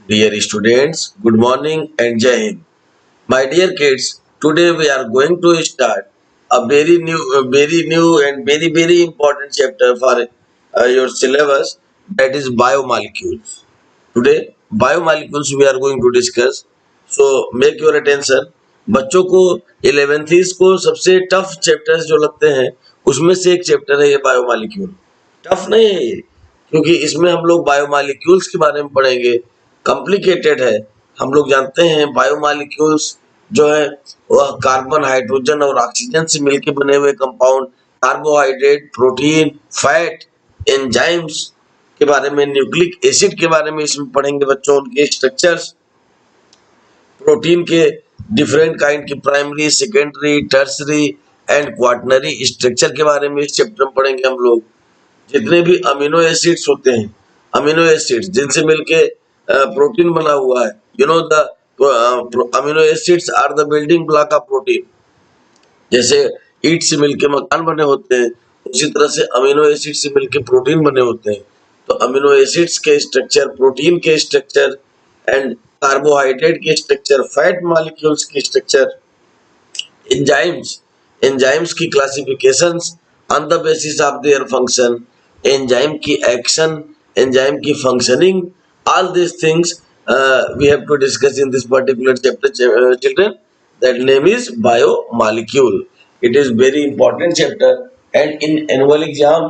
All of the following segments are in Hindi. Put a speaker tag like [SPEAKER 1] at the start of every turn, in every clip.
[SPEAKER 1] Dear students, good morning and Jai Hind. My dear kids, today we are going to start a very new and very important chapter for your syllabus, that is biomolecules. Today biomolecules we are going to discuss. So make your attention. बच्चों को 11th को सबसे टफ चैप्टर्स जो लगते हैं उसमें से एक चैप्टर है ये बायोमॉलिक्यूल। टफ नहीं है ये, क्योंकि इसमें हम लोग बायोमॉलिक्यूल्स के बारे में पढ़ेंगे। कॉम्प्लिकेटेड है। हम लोग जानते हैं बायोमॉलिक्यूल्स जो है वह कार्बन, हाइड्रोजन और ऑक्सीजन से मिलकर बने हुए compound, carbohydrate, protein, fat, enzymes के बारे में, न्यूक्लिक एसिड के बारे में इसमें पढ़ेंगे बच्चों, उनके स्ट्रक्चर्स, प्रोटीन के डिफरेंट काइंड की primary, secondary, tertiary and quaternary structure के बारे में इस चैप्टर में पढ़ेंगे हम लोग। जितने भी अमीनो एसिड्स होते हैं, अमीनो एसिड्स जिनसे मिलके प्रोटीन बना हुआ है, you know the amino acids are the building block of protein. जैसे ईट से मिलके मकान बने होते हैं, उसी तरह से अमीनो एसिड से मिलके प्रोटीन बने होते हैं। तो अमीनो एसिड्स के स्ट्रक्चर, प्रोटीन के स्ट्रक्चर एंड कार्बोहाइड्रेट के स्ट्रक्चर, फैट मॉलिक्यूल्स के स्ट्रक्चर, एंजाइम्स की classifications on the basis of their function, enzyme की एक्शन, एंजाइम की functioning, all these things we have to discuss in this particular chapter, children. That name is biomolecule. It is very important chapter, and in annual exam,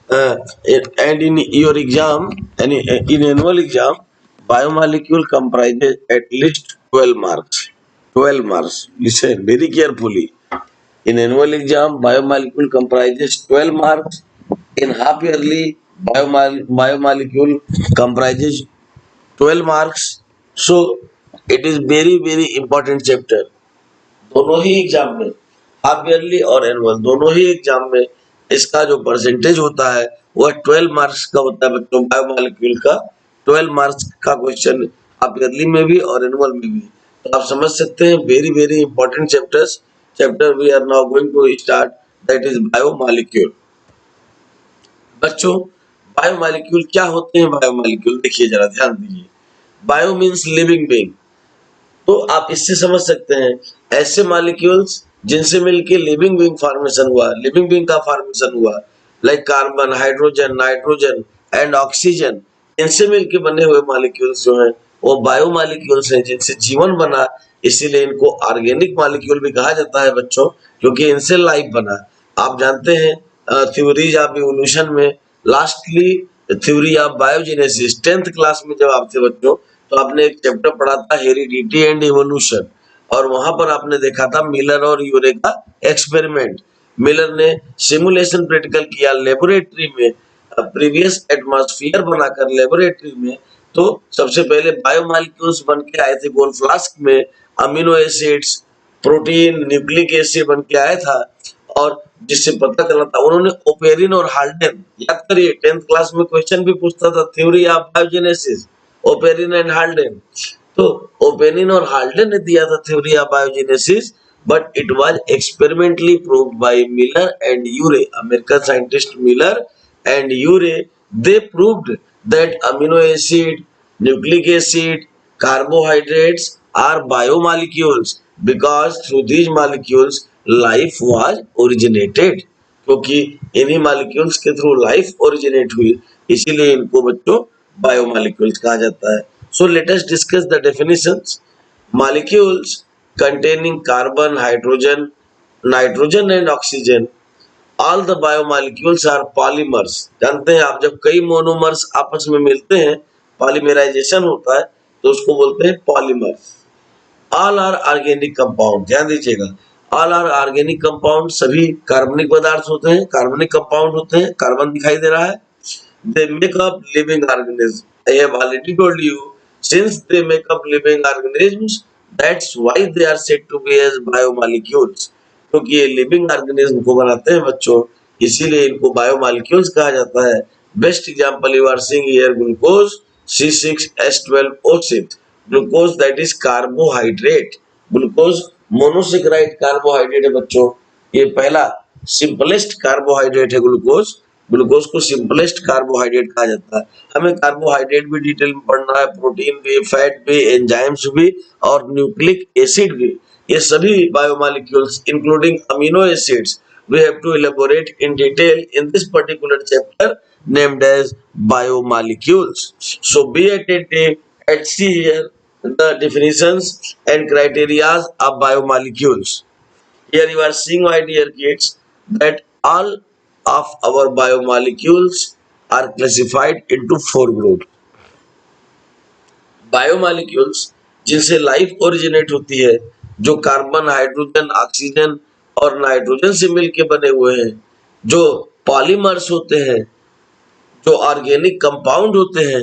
[SPEAKER 1] and in your exam, and in annual exam, biomolecule comprises at least 12 marks. 12 marks. Listen very carefully. In annual exam, biomolecule comprises 12 marks. In half yearly, biomolecule comprises 12 marks. So it is very important chapter. दोनों ही एग्जाम में, हाफ ईयरली और एनुअल, दोनों ही एग्जाम में इसका जो परसेंटेज होता है वह 12 मार्क्स का होता है बच्चों। बायोमॉलिक्यूल का 12 मार्क्स का क्वेश्चन हाफ ईयरली में भी और एनुअल में भी। तो आप समझ सकते हैं very important chapter we are now going to start, that is biomolecule. बच्चों बायोमॉलिक्यूल क्या होते हैं? बायोमॉलिक्यूल देखिए, जरा ध्यान दीजिए। बायो मीन्स लिविंग बीइंग, तो आप इससे समझ सकते हैं ऐसे मॉलिक्यूल्स जिनसे मिलके लिविंग बीइंग फॉर्मेशन हुआ, लिविंग बीइंग का फॉर्मेशन हुआ, like carbon, hydrogen, nitrogen and oxygen, इनसे मिलके बने हुए मॉलिक्यूल्स जो हैं वो बायोमॉलिक्यूल्स हैं, जिनसे जीवन बना। इसीलिए इनको ऑर्गेनिक मॉलिक्यूल भी कहा जाता है बच्चों, क्योंकि इनसे लाइफ बना। आप जानते हैं थ्योरीज ऑफ इवोल्यूशन में, lastly theory of biogenesis 10th class में जब आप थे बच्चों, तो आपने एक चैप्टर पढ़ा था हेरिडिटी एंड इवोल्यूशन, और वहां पर आपने देखा था मिलर और यूरे का एक्सपेरिमेंट। मिलर ने सिमुलेशन प्रैक्टिकल किया लेबोरेटरी में, प्रीवियस एटमॉस्फेयर बनाकर लेबोरेटरी में। तो सबसे पहले बायोमॉलिक्यूल्स बन के आए थे गोल्ड फ्लास्क में, amino acids, protein, nucleic acid बन के आया था, और जिससे पता चला था उन्होंने ओपेरिन और हाल्डेन, याद करिए 10th क्लास में क्वेश्चन भी पूछता था, theory of biogenesis, Oparin and Haldane. तो ओपेरिन और हाल्डेन ने दिया था theory of biogenesis, but it was experimentally proved by Miller and Urey, American scientist Miller and Urey. They proved that amino acid, nucleic acid, carbohydrates are biomolecules because through these molecules life was originated, क्योंकि इन्हीं मॉलिक्यूल्स के थ्रू लाइफ ओरिजिनेट हुई, इसीलिए इनको बच्चों बायोमॉलिक्यूल्स कहा जाता है। So let us discuss the definitions. Molecules containing carbon, hydrogen, nitrogen and oxygen, all the biomolecules are polymers। जानते हैं आप, जब कई मोनोमर्स आपस में मिलते हैं, पॉलीमराइजेशन होता है, तो उसको बोलते हैं polymers. All are organic compound, ध्यान दीजिएगा, ऑल आर ऑर्गेनिक कंपाउंड, सभी कार्बनिक पदार्थ होते हैं, कार्बनिक कंपाउंड होते हैं, कार्बन दिखाई दे रहा है। They make up living organism. I have already told you, since they make up living organisms, that's why they are said to be as biomolecules, क्योंकि ये लिविंग ऑर्गेनिज्म को बनाते हैं बच्चों, इसीलिए इनको बायोमॉलिक्यूल्स कहा जाता है। Best example you are seeing here, glucose C6H12O6, glucose that is carbohydrate. Glucose monosaccharide carbohydrate है बच्चों, ये पहला सिंपलेस्ट कार्बोहाइड्रेट है ग्लूकोज, ग्लूकोज को सिंपलेस्ट कार्बोहाइड्रेट कहा जाता है। हमें कार्बोहाइड्रेट भी डिटेल में पढ़ना है, प्रोटीन भी, फैट भी, एंजाइम्स भी और न्यूक्लिक एसिड भी। ये सभी biomolecules including amino acids we have to elaborate in detail in this particular chapter named as biomolecules. So be attentive and see here the definitions and criteria of biomolecules. Here you are seeing, my dear kids, that all of our biomolecules are classified into four groups. Biomolecules जिनसे लाइफ ओरिजिनेट होती है, जो कार्बन, हाइड्रोजन, ऑक्सीजन और नाइट्रोजन से मिलके बने हुए हैं, जो पॉलीमर्स होते हैं, जो ऑर्गेनिक कंपाउंड होते हैं,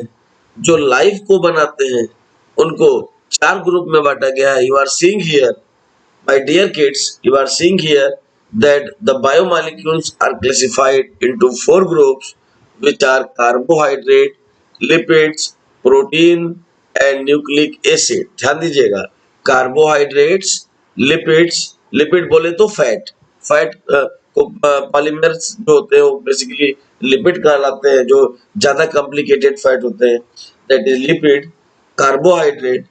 [SPEAKER 1] जो लाइफ को बनाते हैं, उनको चार ग्रुप में बांटा गया है। You are seeing here, my dear kids, you are seeing here that the biomolecules are classified into four groups, which are carbohydrate, lipids, protein and nucleic acid. ध्यान दीजिएगा, कार्बोहाइड्रेट्स, लिपिड्स, लिपिड बोले तो फैट, फैट को पॉलीमर्स जो होते हैं वो बेसिकली लिपिड कहलाते हैं, जो ज्यादा कॉम्प्लिकेटेड फैट होते हैं, that is lipid, carbohydrate,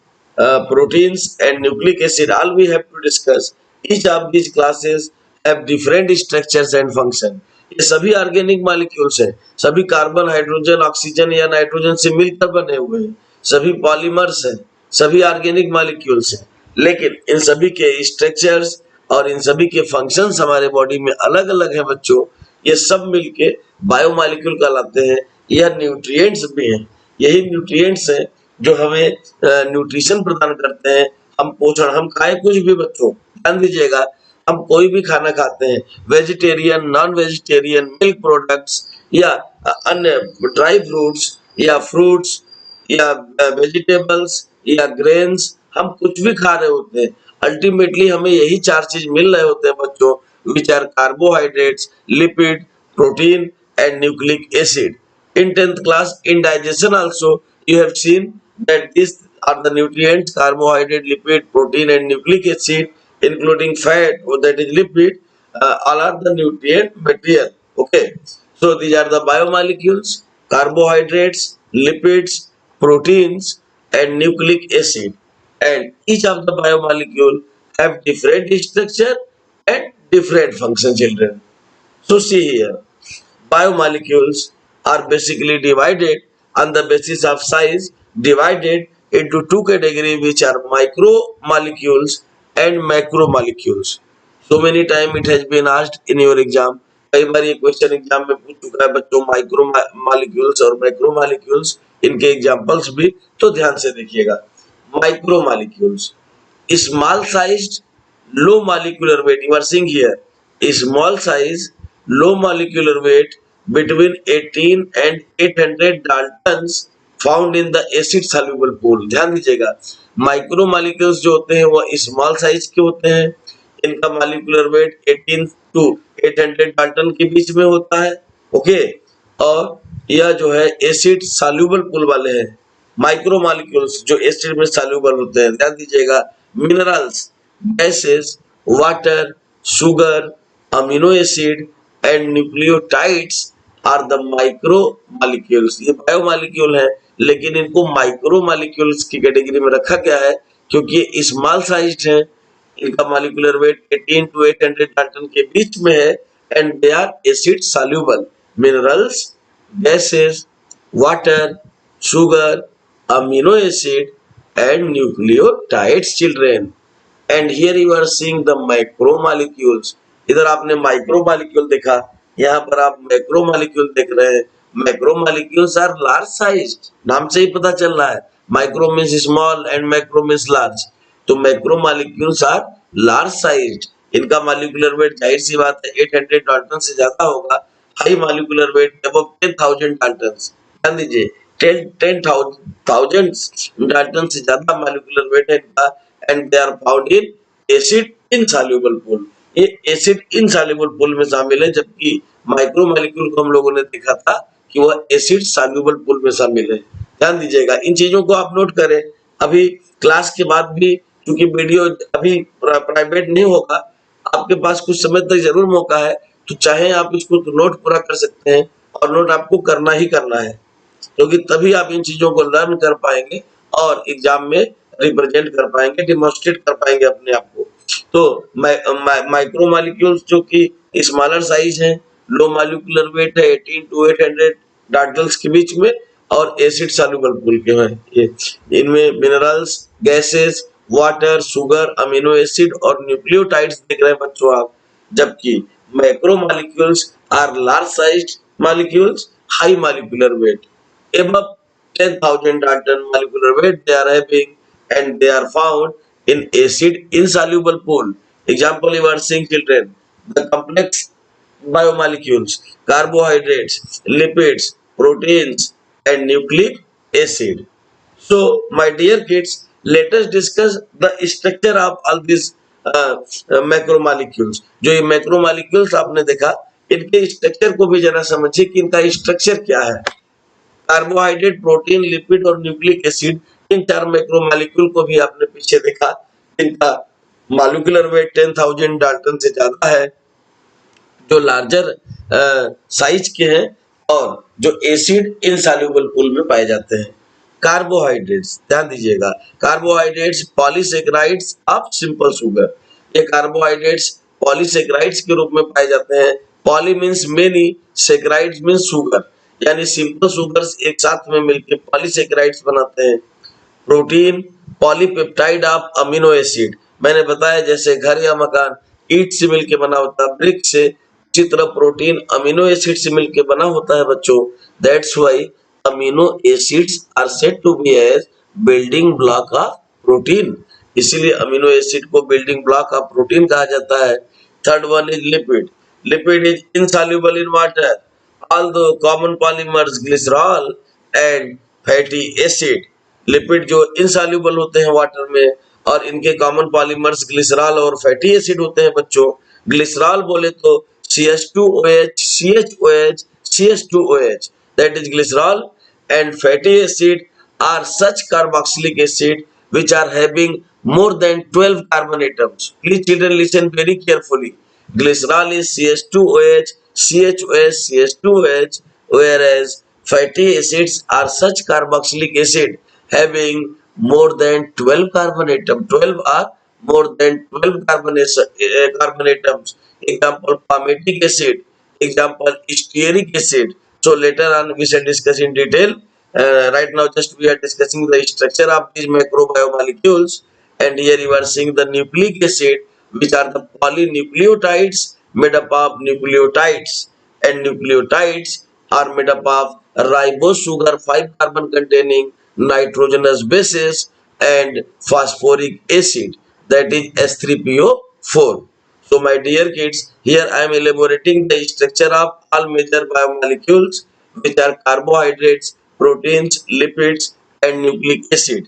[SPEAKER 1] proteins and nucleic acid. All we have to discuss. Each of these classes have different structures and function. ये सभी ऑर्गेनिक मॉलिक्यूल्स हैं, सभी कार्बन, हाइड्रोजन, ऑक्सीजन या नाइट्रोजन से मिलकर बने हुए हैं, सभी पॉलीमर्स हैं, सभी ऑर्गेनिक मॉलिक्यूल्स हैं, लेकिन इन सभी के स्ट्रक्चर्स और इन सभी के फंक्शंस हमारे बॉडी में अलग अलग हैं बच्चों। ये सब मिलके बायोमॉलिक्यूल कहलाते हैं। यह न्यूट्रिएंट्स भी हैं, यही न्यूट्रिएंट्स हैं जो हमें न्यूट्रिशन प्रदान करते हैं। हम पोषण, हम खाए कुछ भी बच्चों, ध्यान दीजिएगा, हम कोई भी खाना खाते हैं, vegetarian, non vegetarian, milk products या अन्य ड्राई फ्रूट्स या फ्रूट्स या वेजिटेबल्स या ग्रेन्स, हम कुछ भी खा रहे होते हैं, अल्टीमेटली हमें यही चार चीज मिल रहे होते हैं बच्चों, which are carbohydrates, lipid, protein and nucleic acid. In 10th class, in digestion also, you have seen that these are the nutrients: carbohydrate, lipid, protein, and nucleic acid, including fat, or that is lipid. All are the nutrient material. Okay, so these are the biomolecules: carbohydrates, lipids, proteins, and nucleic acid. And each of the biomolecule have different structure and different function, children. So see here, biomolecules are basically divided on the basis of size, divided into two categories, which are micromolecules and macromolecules. So many times it has been asked in your exam. कई बार ये क्वेश्चन एग्जाम में पूछ चुका है बच्चों, माइक्रो मॉलिक्यूल्स और मैक्रो मॉलिक्यूल्स, इनके एग्जांपल्स भी, तो ध्यान से देखिएगा। Micro molecules, small sized, low molecular weight. You are seeing here a small size, low molecular weight between 18 and 800 Daltons found in the acid soluble pool. ध्यान दीजिएगा, माइक्रो मॉलिक्यूल्स जो होते हैं वो स्मॉल साइज के होते हैं, इनका मॉलिक्यूलर वेट 18 टू 800 डाल्टन के बीच में होता है। ओके, और यह जो है एसिड सॉल्यूबल पूल वाले हैं। माइक्रो मॉलिक्यूल्स जो एसिड में सॉल्यूबल होते हैं, ध्यान दीजिएगा, minerals, gases, water, sugar, amino acid and nucleotides are the micromolecules. ये बायोमॉलिक्यूल है, लेकिन इनको माइक्रोमॉलिक्यूल्स की कैटेगरी में रखा गया है क्योंकि ये स्मॉल साइज्ड हैं, इनका मॉलिक्यूलर वेट 18 टू 800 डाल्टन के बीच में है, and they are acid soluble. Minerals, gases, water, sugar, amino acid and nucleotides, children. And here you are seeing the macromolecules. इधर आपने माइक्रोमॉलिक्यूल देखा, यहाँ पर आप मैक्रोमॉलिक्यूल देख रहे हैं। मैक्रोमॉलिक्यूल्स आर लार्ज साइज्ड, नाम से ही पता चल रहा है, micro means small and macro means large, तो मैक्रोमॉलिक्यूल्स आर लार्ज साइज्ड। इनका मॉलिक्यूलर वेट जाहिर सी बात है 800 डाल्टन से ज्यादा होगा, high molecular wait above 10,000 Dalton. ध्यान दीजिए, 10,000 डाल्टन से ज्यादा मॉलिक्यूलर वेट है इनका, and they are found in acid insoluble pool. ये एसिड इनसॉल्युबल पूल में शामिल है, जबकि माइक्रोमॉलिक्यूल को हम लोगों ने देखा था कि वह एसिड सॉल्युबल पूल में शामिल है। ध्यान दीजिएगा, इन चीजों को आप नोट करें। अभी क्लास के बाद भी, क्योंकि वीडियो अभी प्राइवेट नहीं होगा, आपके पास कुछ समय तक जरूर मौका है, तो चाहे आप इसको तो नोट पूरा कर सकते हैं और नोट आपको करना ही करना है, क्योंकि तभी आप इन चीजों को लर्न कर पाएंगे और एग्जाम में रिप्रेजेंट कर पाएंगे, डिमॉन्स्ट्रेट कर पाएंगे अपने आप को। तो माइक्रो मॉलिक्यूल्स जो कि स्मॉलर साइज है, लो मॉलिक्यूलर वेट है 18 टू 800 डाल्टन्स के बीच में, और एसिड सॉल्युबल पूल के हैं ये। इनमें minerals, gases, water, sugar, amino acid और न्यूक्लियोटाइड्स देख रहे हैं बच्चों आप। जबकि macro molecules are large sized molecules, high molecular weight above 10,000 Dalton molecular weight. They are having and they are found in acid insoluble pool. Example you are seeing children, the complex biomolecules, carbohydrates, lipids, proteins and nucleic acid. So my dear kids, let us discuss the structure of all these macromolecules. जो ये मैक्रोमोलिक्यूल्स आपने देखा, इनके स्ट्रक्चर को भी जरा समझिए कि इनका स्ट्रक्चर क्या है। कार्बोहाइड्रेट, प्रोटीन, लिपिड और न्यूक्लिक एसिड, इन चार मैक्रोमोलिक्यूल को भी आपने पीछे देखा, इनका मॉलिक्यूलर वेट 10,000 डाल्टन से ज्यादा है, जो लार्जर साइज के हैं और जो एसिड इनसॉल्युबल पूल में पाए जाते हैं। कार्बोहाइड्रेट्स, ध्यान दीजिएगा, carbohydrates polysaccharides of simple sugar. ये कार्बोहाइड्रेट्स पॉलीसेकेराइड्स के रूप में पाए जाते हैं। Poly means many, saccharides means sugar, यानी सिंपल शुगर्स एक साथ में मिलकर पॉलीसेकेराइड्स बनाते हैं। Protein polypeptide of amino acid, मैंने बताया जैसे घर या मकान ईंट से मिलकर बना होता है, ब्रिक से, उसी तरह प्रोटीन अमीनो एसिड से मिलकर बना होता है बच्चों। That's why amino acids are said to be as building block of protein, इसीलिए अमीनो एसिड को बिल्डिंग ब्लॉक ऑफ प्रोटीन कहा जाता है। Third one is lipid, lipid is insoluble in water, although common polymers glycerol and fatty acid, lipid जो इनसॉल्युबल होते हैं वाटर में और इनके कॉमन पॉलीमर्स ग्लिसरॉल और फैटी एसिड होते हैं बच्चों। ग्लिसरॉल बोले तो CH2OH, CHOH, CH2OH, that is glycerol, and fatty acid are such carboxylic acid which are having more than 12 carbon atoms. Please children listen very carefully. Glycerol is CH2OH, CHOH, CH2OH, whereas fatty acids are such carboxylic acid having more than 12 carbon atoms. 12 are more than 12 carbon atoms. Example palmitic acid, example stearic acid. So later on we shall discuss in detail. Right now just we are discussing the structure of these macrobiomolecules, and here you are seeing the nucleic acid, which are the polynucleotides made up of nucleotides, and nucleotides are made up of ribose sugar 5 carbon containing nitrogenous bases and phosphoric acid, that is H3PO4. So my dear kids, here I am elaborating the structure of all major biomolecules, which are carbohydrates, proteins, lipids and nucleic acid.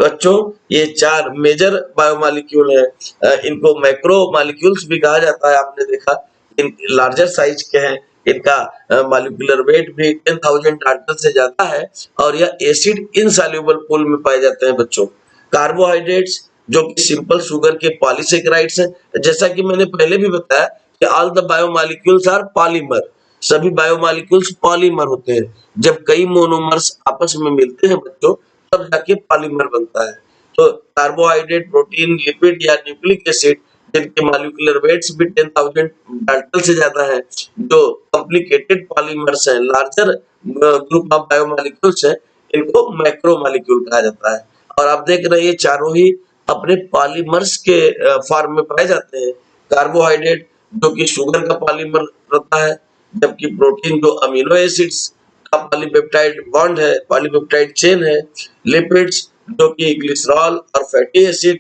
[SPEAKER 1] बच्चों ये चार मेजर बायोमॉलिक्यूल है, इनको मैक्रो मॉलिक्यूल्स भी कहा जाता है। आपने देखा इन लार्जर साइज के हैं, इनका मॉलिक्यूलर वेट भी 10,000 डाल्टन से ज्यादा है और यह एसिड इनसॉल्युबल पूल में पाए जाते हैं बच्चों। कार्बोहाइड्रेट्स जो कि सिंपल शुगर के पॉलीसेकेराइड्स हैं, जैसा कि मैंने पहले भी बताया कि all the biomolecules are polymer, सभी बायोमॉलिक्यूल्स पॉलीमर होते हैं। जब कई मोनोमर्स आपस में मिलते हैं बच्चों, तब जाके पॉलीमर बनता है। तो कार्बोहाइड्रेट, प्रोटीन, लिपिड या न्यूक्लिक एसिड जिनके मॉलिक्यूलर वेट्स भी 10,000 डाल्टन से ज्यादा है, जो कॉम्प्लिकेटेड पॉलीमर्स हैं, लार्जर ग्रुप ऑफ बायोमॉलिक्यूल्स हैं, इनको मैक्रोमॉलिक्यूल कहा जाता है। और आप देख रहे हैं ये चारों ही अपने पॉलीमर्स के फॉर्म में पाए जाते हैं। कार्बोहाइड्रेट जो कि शुगर का पॉलीमर रहता है, जबकि प्रोटीन जो अमीनो एसिड्स का पॉलीपेप्टाइड बॉन्ड है, पॉलीपेप्टाइड चेन है। लिपिड्स जो कि ग्लिसरॉल और फैटी एसिड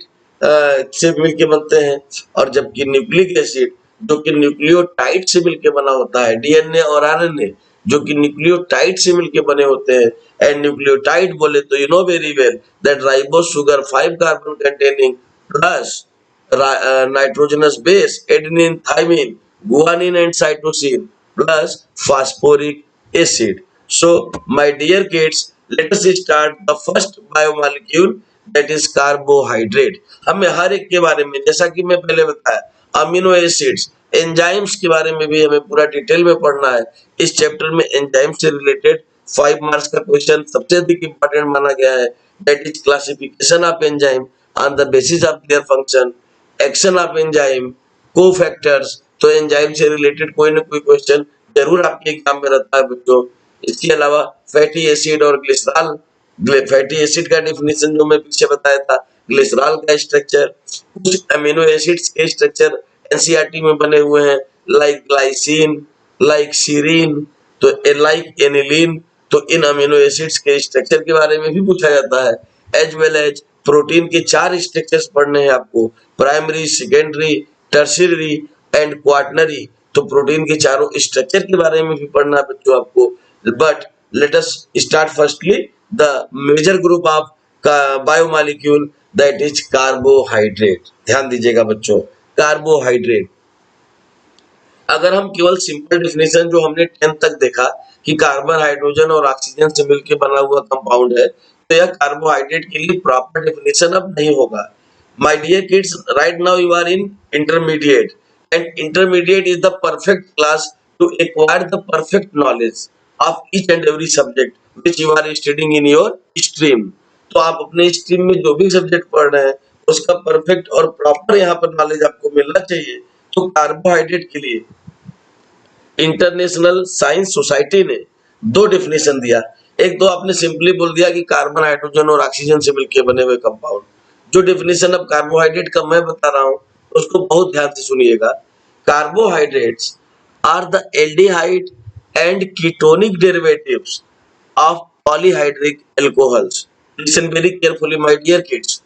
[SPEAKER 1] से मिलके बनते हैं, और जबकि न्यूक्लिक एसिड जो कि न्यूक्लियोटाइड से मिलके बना होता है। डीएनए और आरएनए जो कि न्यूक्लियोटाइड से मिलके बने होते हैं। एंड न्यूक्लियोटाइड बोले तो you know very well that ribose sugar 5 carbon containing plus nitrogenous base, adenine, thymine, guanine and cytosine plus phosphoric acid. So my dear kids, let us start the first biomolecule, that is carbohydrate. हमें हर एक के बारे में, जैसा कि मैं पहले बताया, अमीनो एसिड्स एंजाइम्स के बारे में भी हमें पूरा डिटेल में पढ़ना है। इस चैप्टर में एंजाइम से रिलेटेड 5 मार्क्स का क्वेश्चन सबसे अधिक इंपॉर्टेंट माना गया है, that is classification of enzyme on the basis of their function, action of enzyme, cofactors. तो एंजाइम से रिलेटेड कोई ना कोई क्वेश्चन जरूर आपके एग्जाम में रहता है बच्चों। इसके अलावा फैटी एसिड और ग्लिसरॉल, फैटी एसिड का डेफिनेशन जो मैं पीछे बताया था, ग्लिसरॉल का स्ट्रक्चर, कुछ अमीनो एसिड्स के स्ट्रक्चर एनसीईआरटी में बने हुए हैं, लाइक ग्लाइसिन, लाइक सीरीन, तो लाइक एनिलीन। तो इन अमीनो एसिड्स के स्ट्रक्चर के बारे में भी पूछा जाता है, एज वेल एज प्रोटीन के 4 स्ट्रक्चर्स पढ़ने हैं आपको, primary, secondary, tertiary and quaternary. तो प्रोटीन के चारों स्ट्रक्चर के बारे में भी पढ़ना है बच्चों आपको। But let us start firstly the major group of biomolecule, that is carbohydrate. ध्यान दीजिएगा बच्चों, कार्बोहाइड्रेट। अगर हम केवल सिंपल डेफिनेशन जो हमने 10th तक देखा कि कार्बन, हाइड्रोजन और ऑक्सीजन से मिलकर बना हुआ कंपाउंड है, तो यह कार्बोहाइड्रेट के लिए प्रॉपर डेफिनेशन अब नहीं होगा। My dear kids, right now you are in intermediate, and intermediate is the perfect class to acquire the perfect knowledge of each and every subject which you are studying in your stream. तो आप अपने स्ट्रीम में जो भी सब्जेक्ट पढ़ रहे हैं उसका परफेक्ट और प्रॉपर यहाँ पर नॉलेज आपको मिलना चाहिए। तो कार्बोहाइड्रेट के लिए इंटरनेशनल साइंस सोसाइटी ने 2 डेफिनेशन दिया। एक तो आपने सिंपली बोल दिया कि कार्बन, हाइड्रोजन और ऑक्सीजन से मिलकर बने हुए कंपाउंड। जो डेफिनेशन अब कार्बोहाइड्रेट का मैं बता रहा हूं उसको बहुत ध्यान से सुनिएगा। Carbohydrates are the aldehyde and ketonic derivatives of polyhydric alcohols. Listen very carefully, my dear kids.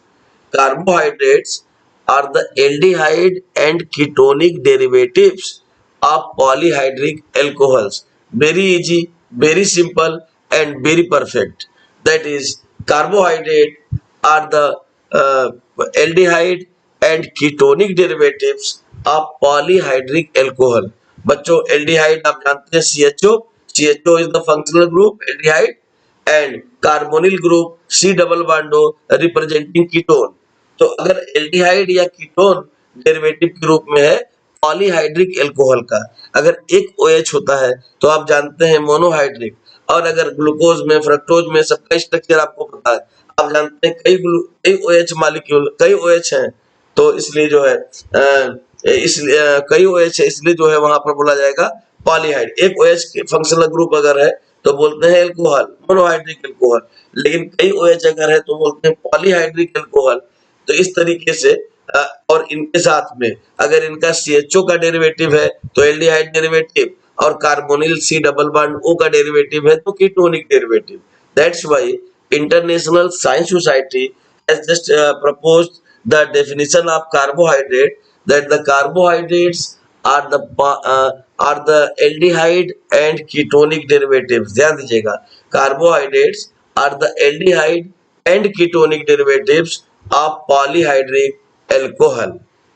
[SPEAKER 1] Carbohydrates are the aldehyde and ketonic derivatives of polyhydric alcohols. Very easy, very simple, and very perfect. That is, carbohydrate are the aldehyde and ketonic derivatives of polyhydric alcohol. बच्चों, एल्डिहाइड आप जानते हैं CHO, CHO is the functional group aldehyde, and carbonyl group C double bond O representing ketone। तो अगर एल्डिहाइड या कीटोन डेरिवेटिव के रूप में है पॉलीहाइड्रिक एल्कोहल का, अगर एक OH होता है तो आप जानते हैं मोनोहाइड्रिक, और अगर ग्लूकोज में, फ्रक्टोज में सबका स्ट्रक्चर आपको पता है, आप जानते हैं कई OH मॉलिक्यूल, कई OH हैं, तो इसलिए जो है इसलिए कई OH है, इसलिए जो है वहां पर बोला जाएगा पॉलीहाइड। एक OH के फंक्शनल ग्रुप अगर है तो बोलते हैं एल्कोहल, मोनोहाइड्रिक एल्कोहल, लेकिन कई OH अगर है तो बोलते हैं पॉलीहाइड्रिक एल्कोहल। तो इस तरीके से और इनके साथ में अगर इनका CHO का डेरिवेटिव है तो एल्डिहाइड डेरिवेटिव, और carbonyl C double bond O का डेरिवेटिव है तो ketonic derivative. That's why international science society has just proposed the definition of carbohydrate, that the carbohydrates are the aldehyde and ketonic derivatives। ध्यान दीजिएगा, carbohydrates are the aldehyde and ketonic derivatives of polyhydric alcohol।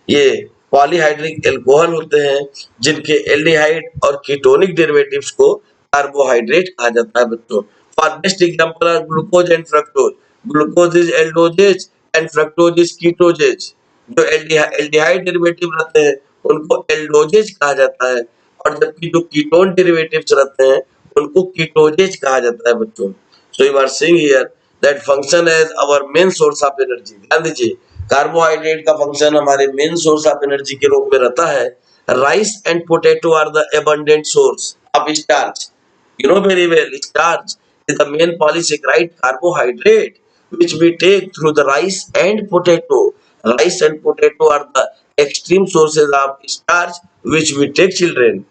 [SPEAKER 1] ये पॉलीहाइड्रिक एल्कोहल होते हैं जिनके एल्डिहाइड और कीटोनिक डेरिवेटिव्स को कार्बोहाइड्रेट कहा जाता है बच्चों। For best example are glucose and fructose. Glucose is aldoses and fructose is ketoses. जो एल्डिहाइड डेरिवेटिव रहते हैं उनको एल्डोजेज कहा जाता है, और जबकि जो कीटोन डेरिवेटिव्स रहते हैं उनको कीटोजेज कहा जाता है बच्चों। So you are seeing here that function as our main source of energy. ध्यान दीजिए, कार्बोहाइड्रेट का फंक्शन हमारे मेन सोर्स ऑफ एनर्जी के रूप में रहता है। Rice and potato are the abundant source of starch. You know very well, starch is the main polysaccharide carbohydrate which we take through the rice and potato. Rice and potato are the extreme sources of starch which we take, children.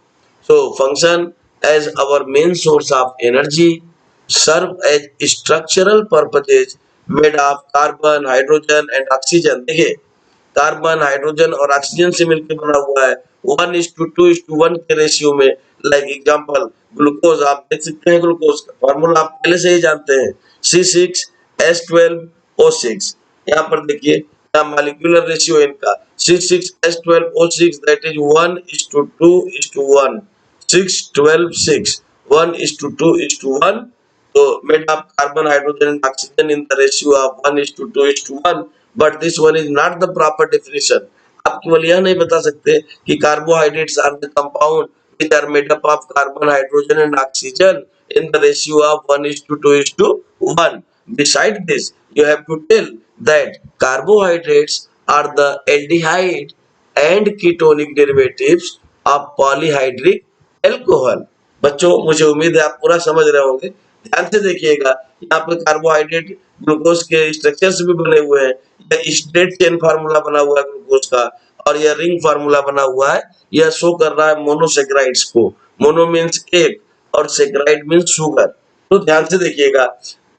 [SPEAKER 1] So function as our main source of energy, serve as structural purposes made of carbon, hydrogen and oxygen। देखिए, कार्बन, हाइड्रोजन और ऑक्सीजन से मिलकर बना हुआ है 1:2:1 के रेशियो में। लाइक एग्जांपल ग्लूकोज, आप देख सकते हैं ग्लूकोज का फॉर्मूला आप पहले से ही जानते हैं, C6H12O6। यहाँ पर देखिए क्या मॉलिक्यूलर रेशियो इनका, C6H12O6 दैट इज 1:2:1, 6:12:6, 1:2:1। तो made of carbon, hydrogen and oxygen in the ratio of 1:2:1, but this one is not the proper definition आप केवल यह नहीं बता सकते कि carbohydrates are the compound which are made up of carbon, hydrogen and oxygen in the ratio of 1:2:1. Beside this, you have to tell that carbohydrates are the aldehyde and ketonic derivatives of polyhydric alcohol. बच्चों, मुझे उम्मीद है आप पूरा समझ रहे होंगे। ध्यान से देखिएगा, यहाँ पे कार्बोहाइड्रेट ग्लूकोज के स्ट्रक्चर से भी बने हुए हैं। यह स्ट्रेट चेन फार्मूला बना हुआ है ग्लूकोज का, और यह रिंग फार्मूला बना हुआ है। यह शो कर रहा है मोनोसेक्राइड्स को। मोनो मीन्स एक और सेक्राइड मीन्स शुगर। तो ध्यान से देखिएगा,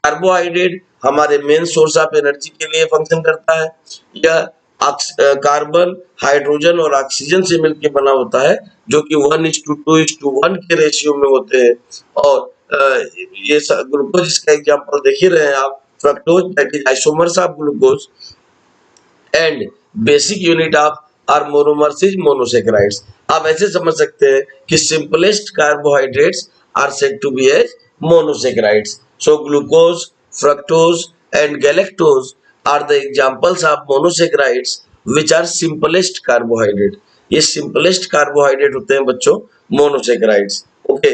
[SPEAKER 1] कार्बोहाइड्रेट हमारे मेन सोर्स ऑफ एनर्जी के लिए फंक्शन करता है। यह कार्बन, हाइड्रोजन और ऑक्सीजन से मिलकर बना होता है, जो कि 1:2:1 के रेशियो में होते हैं। और ये ग्लूकोज, इसका एग्जांपल देख ही रहे हैं आप, fructose that is isomers of glucose and basic unit of or monomers is monosaccharides. आप ऐसे समझ सकते हैं कि simplest carbohydrates are said to be as monosaccharides. So glucose, fructose and galactose are the examples of monosaccharides which are simplest carbohydrate. ये simplest carbohydrate होते हैं बच्चों, monosaccharides. ओके,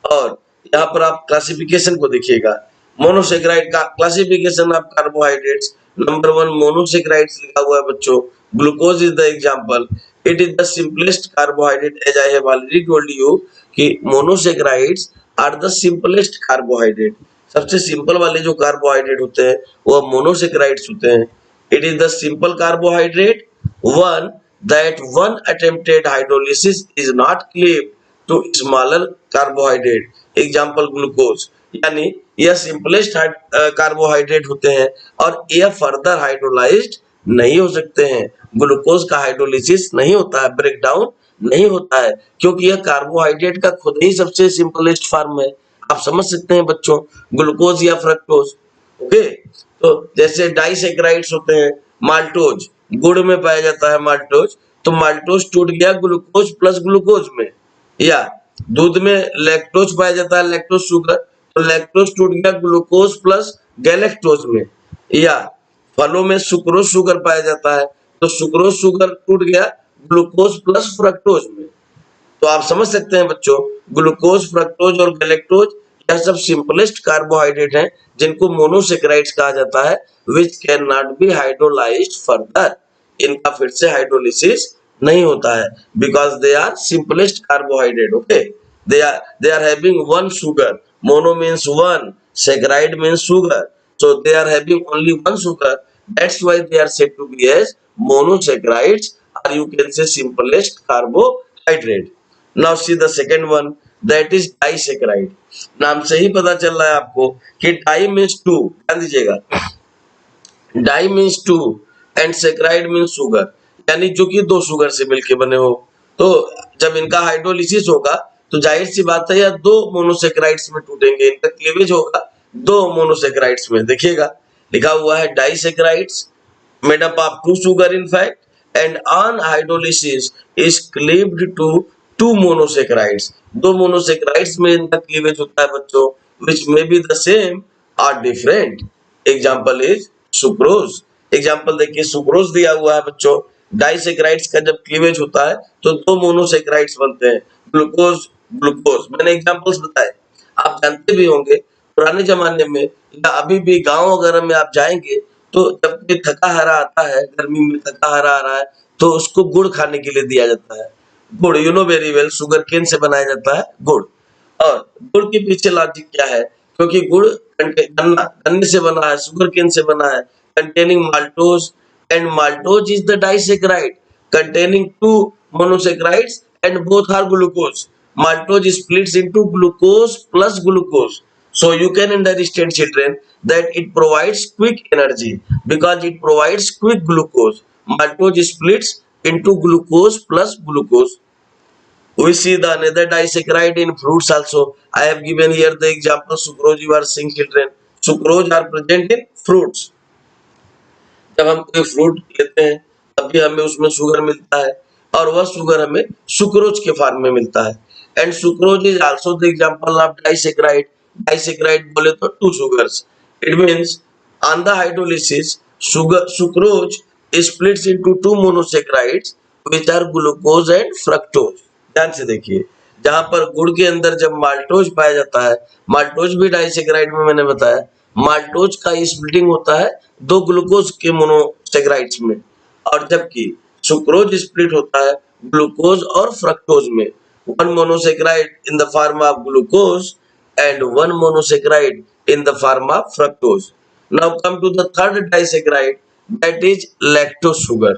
[SPEAKER 1] और यहाँ पर आप क्लासिफिकेशन को देखिएगा। मोनोसेक्राइड का classification of carbohydrates, number 1 monosaccharides लिखा हुआ है बच्चों। Glucose is the example, it is the simplest carbohydrate as I have already told you कि monosaccharides are the simplest carbohydrate. सबसे सिंपल वाले जो कार्बोहाइड्रेट होते हैं वो मोनोसेक्राइड्स होते हैं। It is the simple carbohydrate one that one attempted hydrolysis is not cleaved to smaller carbohydrate, example glucose. यानी यह सिंपलेस्ट कार्बोहाइड्रेट होते हैं और यह फर्दर हाइड्रोलाइज्ड नहीं हो सकते हैं। ग्लूकोज का हाइड्रोलिसिस नहीं होता है, ब्रेकडाउन नहीं होता है, क्योंकि यह कार्बोहाइड्रेट का खुद ही सबसे सिंपलेस्ट फॉर्म है। आप समझ सकते हैं बच्चों, ग्लूकोज या फ्रक्टोज। ओके, तो जैसे डाइसेक्राइड्स होते हैं, माल्टोज, गुड़ में पाया जाता है माल्टोज, तो माल्टोज टूट गया ग्लूकोज प्लस ग्लूकोज में। या दूध में लैक्टोज पाया जाता है, लैक्टोज शुगर, तो लैक्टोज टूट गया ग्लूकोज प्लस गैलेक्टोज में। या फलों में सुक्रोज शुगर पाया जाता है, तो सुक्रोज शुगर टूट गया ग्लूकोज प्लस फ्रक्टोज में। तो आप समझ सकते हैं बच्चों, ग्लूकोज, फ्रक्टोज और गैलेक्टोज यह सब सिंपलेस्ट कार्बोहाइड्रेट हैं जिनको मोनोसेक्राइड्स कहा जाता है, which can not be hydrolysed further. इनका फिर से हाइड्रोलिसिस नहीं होता है, because they are simplest carbohydrate. Okay, they are having one sugar, mono means one, saccharide means sugar, so they are having only one sugar, that's why they are said to be as monosaccharides, or you can say simplest carbohydrate. Now see the second one, that is disaccharide. नाम से ही पता चल रहा है आपको कि डाई मीन्स टू, ध्यान दीजिएगा, di means two and saccharide means sugar, यानी जो कि दो शुगर से मिलके बने हो। तो जब इनका हाइड्रोलिसिस होगा तो जाहिर सी बात है यह दो मोनोसेक्राइड्स में टूटेंगे, इनका क्लीवेज होगा दो मोनोसेक्राइड्स में। देखिएगा लिखा हुआ है disaccharides made up of two sugar in fact and on hydrolysis is cleaved to two monosaccharides. दो मोनोसेक्राइड्स में इनका क्लीवेज होता है बच्चों, which may be the same और different. Example is sucrose. Example देखिए, सुक्रोज दिया हुआ है बच्चों, डाइसेक्राइड्स का जब क्लीवेज होता है तो दो मोनोसेक्राइड्स बनते हैं, ग्लूकोज ग्लूकोज। मैंने एग्जांपल्स बताए, आप जानते भी होंगे पुराने जमाने में या अभी भी गांव वगैरह में आप जाएंगे तो जब भी थका हारा आता है, गर्मी में थका हारा आ रहा है, तो उसको गुड़ खाने के लिए दिया जाता है। गुड़, you know very well, sugarcane से बनाया जाता है गुड़। और गुड़ के पीछे लॉजिक क्या है? क्योंकि गुड़ गन्ने से बना है, शुगर केन से बना है, containing maltose, and maltose is the disaccharide containing two monosaccharides and both are glucose. Maltose splits into glucose plus glucose. So you can understand, children, that it provides quick energy because it provides quick glucose. Maltose splits into glucose plus glucose. We see the another disaccharide in fruits also. I have given here the example sucrose. You are seeing, children, sucrose are present in fruits. जब हम कोई फ्रूट लेते हैं तब भी हमें उसमें शुगर मिलता है, और वह शुगर हमें सुक्रोज के फॉर्म में मिलता है। And sucrose is also the example of disaccharide. Disaccharide बोले तो two sugars, it means on the hydrolysis sucrose splits into two monosaccharides which are glucose and fructose. ध्यान से देखिए, जहां पर गुड़ के अंदर जब माल्टोज पाया जाता है, माल्टोज भी डाइसेकेराइड में मैंने बताया, माल्टोज का स्प्लिटिंग होता है दो ग्लूकोज के मोनोसेकेराइड्स में, और जबकि सुक्रोज स्प्लिट होता है ग्लूकोज और फ्रक्टोज में, one monosaccharide in the form of glucose and one monosaccharide in the form of fructose. Now come to the third disaccharide, that is lactose sugar.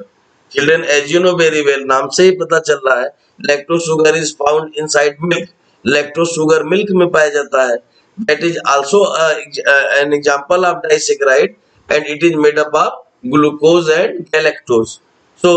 [SPEAKER 1] Children, as you know very well, नाम से ही पता चल रहा है, lactose sugar is found inside milk. Lactose sugar milk में पाया जाता है. That is also an example of disaccharide, and it is made up of glucose and galactose. So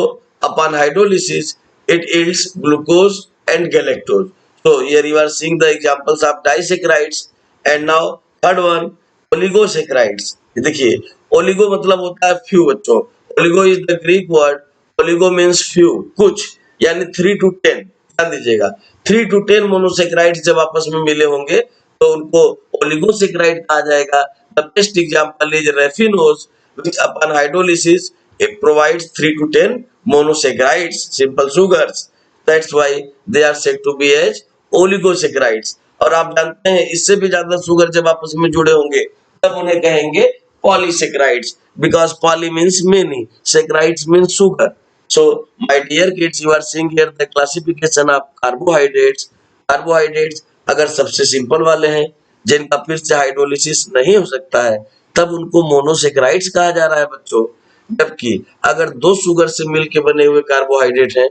[SPEAKER 1] upon hydrolysis, it yields glucose and galactose. So here you are seeing the examples of disaccharides, and now third one, oligosaccharides. ये देखिए, ओलिगो मतलब होता है फ्यू बच्चों. Oligo is the Greek word. Oligo means few, कुछ, यानी 3 to 10. ध्यान दीजिएगा, 3 to 10 मोनोसेक्राइड्स जब आपस में मिले होंगे तो उनको ओलिगोसेक्राइड कहा जाएगा. The best example is raffinose, which upon hydrolysis it provides 3 to 10 monosaccharides, simple sugars. That's why they are said to be as oligosaccharides. और आप जानते हैं इससे भी ज्यादा सुगर जब आपस में जुड़े होंगे तब उन्हें कहेंगे polysaccharides, because poly means many, saccharides means sugar. So my dear kids, you are seeing here the classification of carbohydrates. Carbohydrates अगर सबसे सिंपल वाले हैं जिनका फिर से हाइड्रोलिसिस नहीं हो सकता है तब उनको मोनोसेक्राइड्स कहा जा रहा है बच्चों. जबकि अगर दो शुगर से मिलकर बने हुए कार्बोहाइड्रेट हैं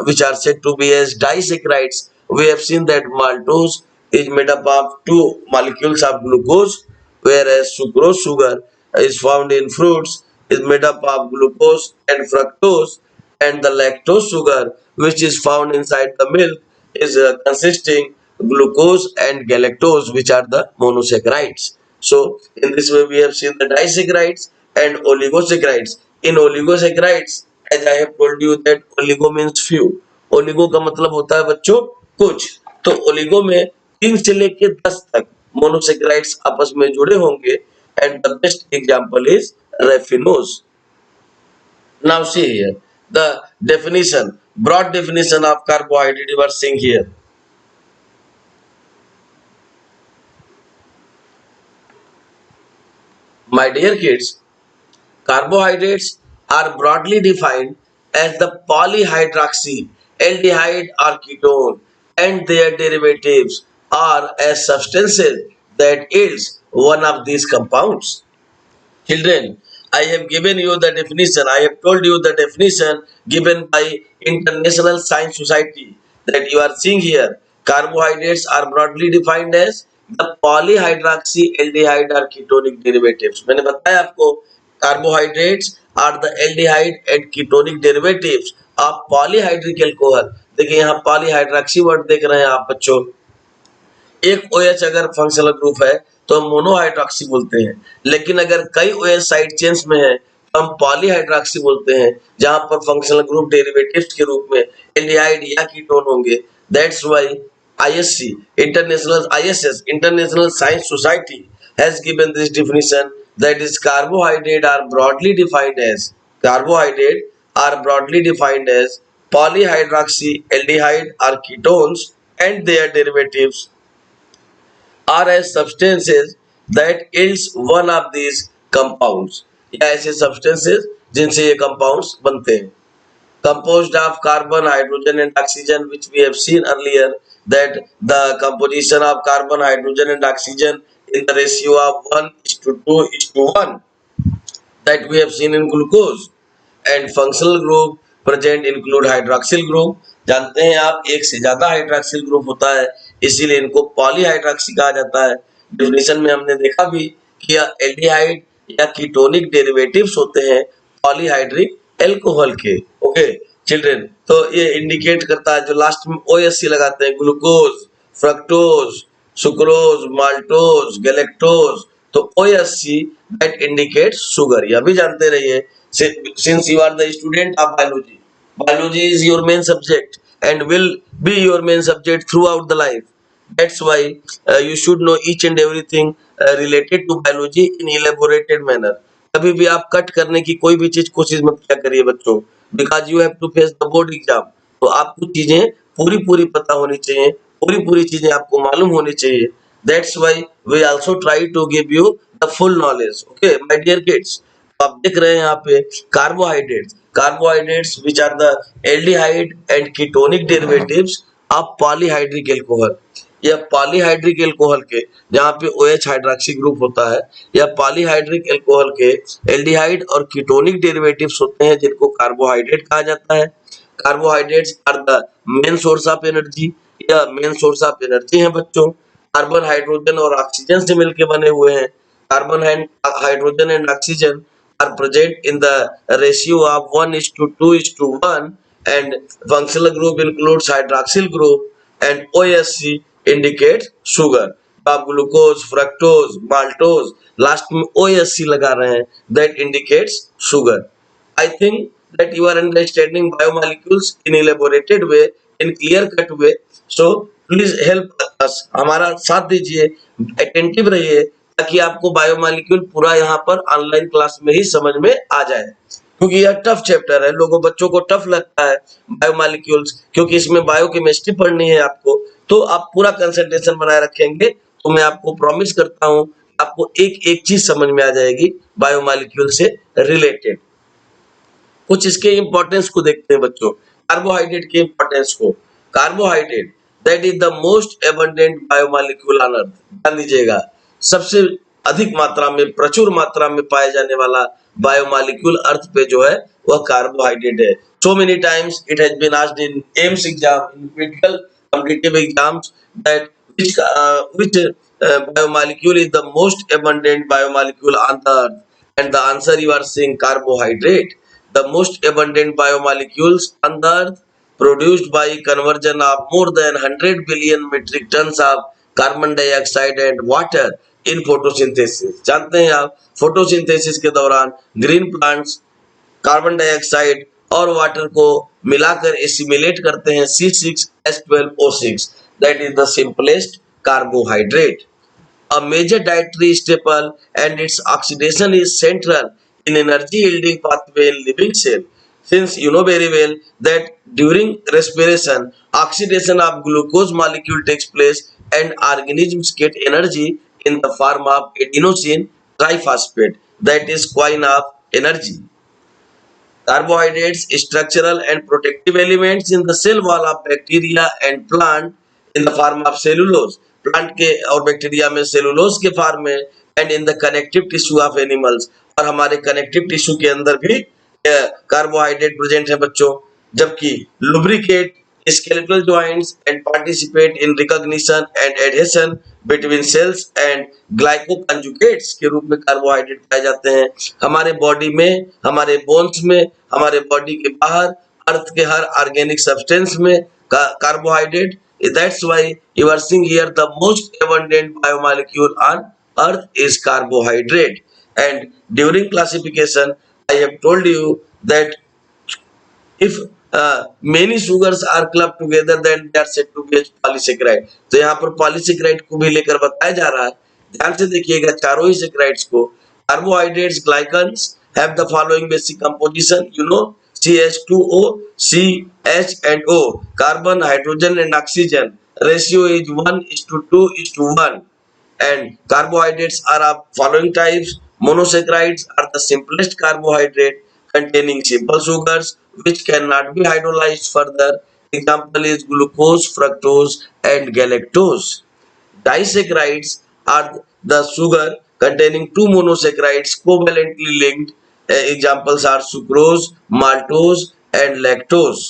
[SPEAKER 1] which are said to be as disaccharides, we have seen that maltose is made up of two molecules of glucose, whereas sucrose sugar is found in fruits is made up of glucose and fructose, and the lactose sugar which is found inside the milk is consisting glucose and galactose, which are the monosaccharides. So in this way we have seen the disaccharides and oligosaccharides. In oligosaccharides, as I have told you that oligo means few. Oligo का मतलब होता है बच्चों कुछ. तो ओलिगो में 3 से लेके 10 तक मोनोसेक्राइड्स आपस में जुड़े होंगे, and the best example is raffinose. Now see here the definition, broad definition of carbohydrate you are seeing here. My dear kids, carbohydrates are broadly defined as the polyhydroxy, aldehyde or ketone and their derivatives, or as substances that yields one of these compounds. Children, I have given you the definition. I have told you the definition given by International Science Society that you are seeing here. Carbohydrates are broadly defined as the polyhydroxy aldehyde or ketonic derivatives. मैंने बताया आपको carbohydrates are the aldehyde and ketonic derivatives of polyhydric alcohol. देखिए यहाँ polyhydroxy वर्ड देख रहे हैं आप बच्चों. एक OH अगर फंक्शनल ग्रुप है तो हम मोनोहाइड्रोक्सी बोलते हैं, लेकिन अगर कई OH साइड चेन्स में है तो हम पॉलीहाइड्रोक्सी बोलते हैं, जहां पर फंक्शनल ग्रुप डेरिवेटिव्स के रूप में एल्डिहाइड या कीटोन होंगे. That's why ISC international science society has given this definition, that is carbohydrate are broadly defined as polyhydroxy aldehyde or ketones and their derivatives are as substances that yields one of these compounds, या ऐसे substances जिनसे ये compounds बनते हैं. Composed of carbon, hydrogen and oxygen, which we have seen earlier that the composition of carbon, hydrogen and oxygen in the ratio of 1:2:1 that we have seen in glucose. And functional group present include hydroxyl group. जानते हैं आप एक से ज्यादा हाइड्रोक्सिल ग्रुप होता है, इसीलिए इनको पॉलीहाइड्रोक्सी कहा जाता है. डेफिनेशन में हमने देखा भी कि एल्डिहाइड या कीटोनिक डेरिवेटिव्स होते हैं पॉलीहाइड्रिक एल्कोहल के. ओके चिल्ड्रन, तो ये इंडिकेट करता है जो लास्ट में OSC लगाते हैं, glucose, fructose, sucrose, maltose, galactose, तो OSC दैट इंडिकेट्स शुगर. यह भी जानते रहिए, since you are the student of biology is your main subject and will be your main subject throughout the life. That's why you should know each and everything related to biology in elaborated manner. कभी भी आप कट करने की कोई भी चीज कोशिश मत किया करिए बच्चों, because you have to face the board exam. तो आपको चीजें पूरी पूरी पता होनी चाहिए, पूरी पूरी चीजें आपको मालूम होनी चाहिए। That's why we also try to give you the full knowledge. Okay my dear kids, आप देख रहे हैं यहाँ पे carbohydrates which are the aldehyde and ketonic derivatives of polyhydric alcohol. यह पॉलीहाइड्रिक एल्कोहल के, जहाँ पे OH हाइड्रोक्सी ग्रुप होता है, या पॉलीहाइड्रिक एल्कोहल के एल्डिहाइड और कीटोनिक डेरिवेटिव्स होते हैं, जिनको कार्बोहाइड्रेट कहा जाता है। Carbohydrates are the main source of energy, या मेन सोर्स ऑफ एनर्जी है बच्चों। कार्बन, हाइड्रोजन और ऑक्सीजन से मिलकर बने हुए हैं। Carbon and hydrogen and oxygen are present in the ratio of 1:2:1, and functional group includes hydroxyl group and OSC indicates sugar। आप ग्लूकोज, फ्रक्टोज, माल्टोज, लास्ट में OSC लगा रहे हैं, that indicates sugar। I think that you are understanding biomolecules in elaborated way, in clear cut way, so please help us, हमारा साथ दीजिए, attentive रहिए, ताकि आपको बायोमॉलिक्यूल पूरा यहाँ पर ऑनलाइन क्लास में ही समझ में आ जाए। क्योंकि यह टफ चैप्टर है, लोगों बच्चों को टफ लगता है बायोमॉलिक्यूल्स, क्योंकि इसमें बायोकेमिस्ट्री पढ़नी है आपको। तो आप पूरा कंसंट्रेशन बनाए रखेंगे तो मैं आपको प्रॉमिस करता हूँ आपको एक एक चीज समझ में आ जाएगी बायोमॉलिक्यूल से रिलेटेड। कुछ इसके इंपॉर्टेंस को देखते हैं बच्चों, कार्बोहाइड्रेट के इंपॉर्टेंस को। Carbohydrate that is the most abundant biomolecule on earth. ध्यान दीजिएगा, सबसे अधिक मात्रा में, प्रचुर मात्रा में पाए जाने वाला बायोमॉलिक्यूल अर्थ पे जो है वह कार्बोहाइड्रेट है। So many times it has been asked in AIIMS exam, in critical competitive exams, that which biomolecule is the most abundant biomolecule on the earth, and the answer you are saying carbohydrate, the most abundant biomolecules on the earth, produced by conversion of more than 100 billion metric tons of carbon dioxide and water in photosynthesis। जानते हैं आप, फोटोसिंथेसिस के दौरान ग्रीन प्लांट्स कार्बन डाइऑक्साइड और वाटर को मिलाकर एसिमिलेट करते हैं C6H12O6, that is the simplest carbohydrate, a major dietary staple, and its oxidation is central in energy yielding pathway in living cell, since you know very well that during respiration oxidation of glucose molecule takes place and organisms get energy in the form of adenosine triphosphate, that is coin of energy। Carbohydrates, structural and protective elements in the cell wall of bacteria and plant in the form of cellulose, plant के और बैक्टीरिया में सेलुलोज के फॉर्म में, and in the connective tissue of animals, और हमारे कनेक्टिव टिश्यू के अंदर भी कार्बोहाइड्रेट प्रेजेंट है बच्चों। जबकि lubricate skeletal joints and participate in recognition and adhesion between cells and glycoconjugates के रूप में कार्बोहाइड्रेट पाए जाते हैं हमारे बॉडी में, हमारे बोन्स में, हमारे बॉडी के बाहर, अर्थ के हर ऑर्गेनिक सब्सटेंस में carbohydrate. That's why you are seeing here the most abundant biomolecule on earth is carbohydrate। And during classification I have told you that if many sugars are clubbed together then they are said to be polysaccharide। तो यहाँ पर पॉलीसेक्राइड को भी लेकर बताया जा रहा है, ध्यान से देखिएगा चारों ही सेक्राइड्स को। Carbohydrates glycans have the following basic composition, you know, CH2O, CH and O, carbon, hydrogen and oxygen, ratio is 1:2:1, and carbohydrates are of following types. Monosaccharides are the simplest carbohydrate containing simple sugars which cannot be hydrolyzed further. Example is glucose, fructose and galactose. Disaccharides are the sugar containing two monosaccharides covalently linked. Examples are sucrose, maltose and lactose.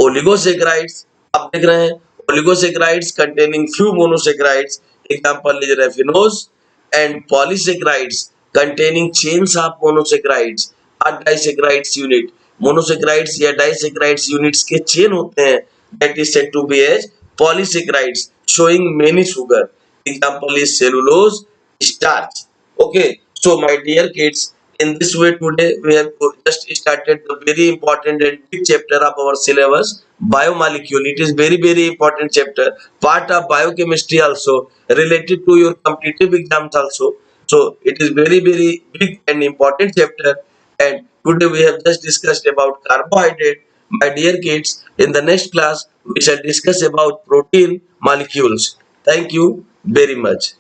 [SPEAKER 1] Oligosaccharides, आप देख रहे हैं, oligosaccharides containing few monosaccharides. Example is raffinose, and polysaccharides containing chains of monosaccharides are disaccharides unit। monosaccharides या disaccharides units के chain होते हैं, that is said to be as polysaccharides showing many sugar। Example is cellulose, starch। Okay, so my dear kids, in this way today we have just started the very important and big chapter of our syllabus, biomolecule। It is very important chapter, part of biochemistry also, related to your competitive exams also। So it is very big and important chapter. And today we have just discussed about carbohydrate. My dear kids, in the next class we shall discuss about protein molecules. Thank you very much.